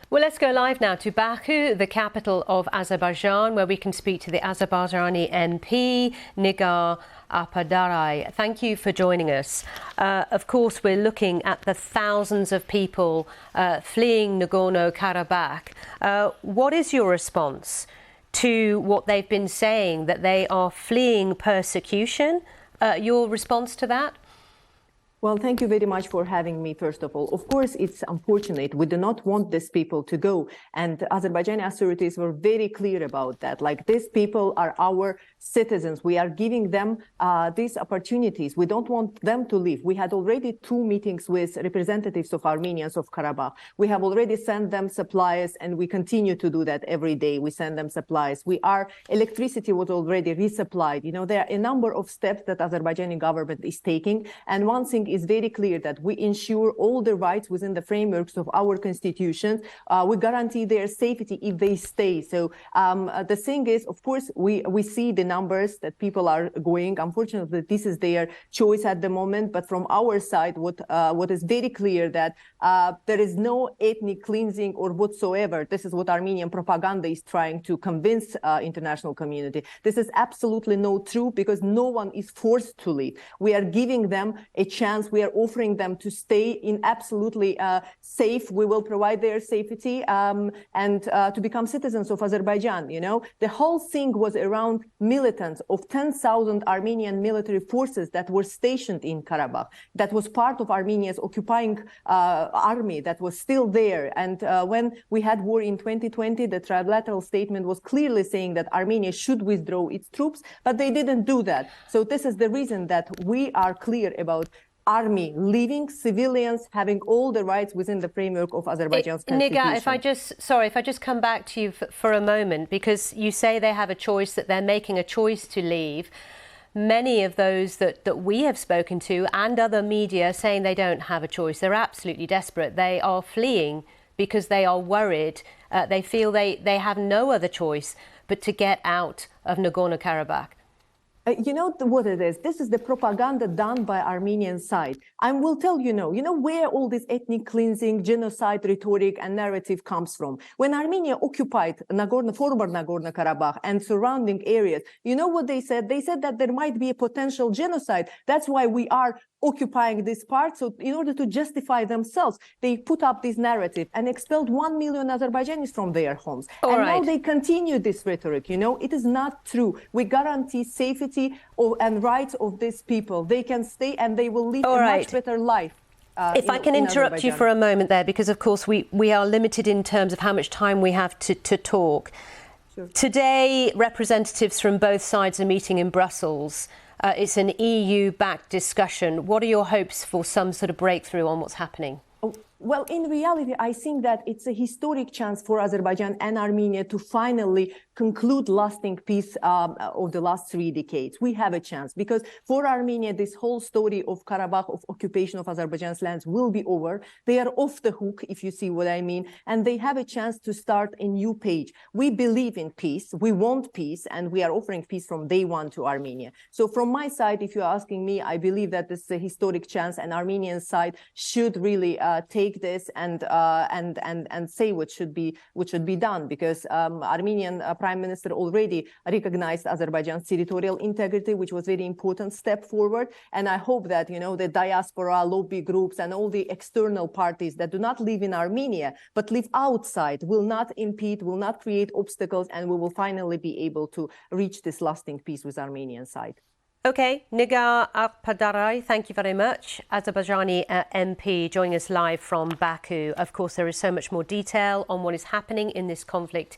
Well, let's go live now to Baku, the capital of Azerbaijan, where we can speak to the Azerbaijani MP, Nigar Arpadarai. Thank you for joining us. Of course, we're looking at the thousands of people fleeing Nagorno-Karabakh. What is your response to what they've been saying, that they are fleeing persecution? Your response to that? Well, thank you very much for having me, first of all. Of course, it's unfortunate. We do not want these people to go. And Azerbaijani authorities were very clear about that. Like, these people are our citizens. We are giving them these opportunities. We don't want them to leave. We had already 2 meetings with representatives of Armenians of Karabakh. We have already sent them supplies, and we continue to do that every day. We send them supplies. Electricity was already resupplied. You know, there are a number of steps that Azerbaijani government is taking. And one thing is very clear, that we ensure all the rights within the frameworks of our constitution. We guarantee their safety if they stay. So the thing is, of course, we see the numbers that people are going. Unfortunately, this is their choice at the moment. But from our side, what is very clear, that there is no ethnic cleansing or whatsoever. This is what Armenian propaganda is trying to convince international community. This is absolutely not true, because no one is forced to leave. We are giving them a chance. We are offering them to stay in absolutely safe. We will provide their safety and to become citizens of Azerbaijan. You know, the whole thing was around militants of 10,000 Armenian military forces that were stationed in Karabakh. That was part of Armenia's occupying army that was still there. And when we had war in 2020, the trilateral statement was clearly saying that Armenia should withdraw its troops, but they didn't do that. So this is the reason that we are clear about army leaving, civilians having all the rights within the framework of Azerbaijan's constitution. Nigar, if I just come back to you for a moment, because you say they have a choice, that they're making a choice to leave. Many of those that we have spoken to and other media saying they don't have a choice. They're absolutely desperate. They are fleeing because they are worried. They feel they have no other choice but to get out of Nagorno-Karabakh. You know what it is? This is the propaganda done by Armenian side. I will tell you where all this ethnic cleansing, genocide rhetoric and narrative comes from. When Armenia occupied former Nagorno-Karabakh and surrounding areas, you know what they said? They said that there might be a potential genocide. That's why we are occupying this part. So in order to justify themselves, they put up this narrative and expelled 1 million Azerbaijanis from their homes. Now they continue this rhetoric. You know, it is not true. We guarantee safety and rights of these people. They can stay and they will live a much better life. If I can interrupt you for a moment there, because of course we are limited in terms of how much time we have to talk. Sure. Today, representatives from both sides are meeting in Brussels. It's an EU-backed discussion. What are your hopes for some sort of breakthrough on what's happening? Well, in reality, I think that it's a historic chance for Azerbaijan and Armenia to finally conclude lasting peace of the last 3 decades. We have a chance, because for Armenia, this whole story of Karabakh, of occupation of Azerbaijan's lands, will be over. They are off the hook, if you see what I mean, and they have a chance to start a new page. We believe in peace. We want peace, and we are offering peace from day one to Armenia. So from my side, if you're asking me, I believe that this is a historic chance, and Armenian side should really take this and say what should be done, because Armenian Prime Minister already recognized Azerbaijan's territorial integrity, which was a very important step forward. And I hope that the diaspora, lobby groups, and all the external parties that do not live in Armenia but live outside will not impede, will not create obstacles, and we will finally be able to reach this lasting peace with Armenian side. Okay, Nigar Arpadarai, thank you very much. Azerbaijani MP joining us live from Baku. Of course, there is so much more detail on what is happening in this conflict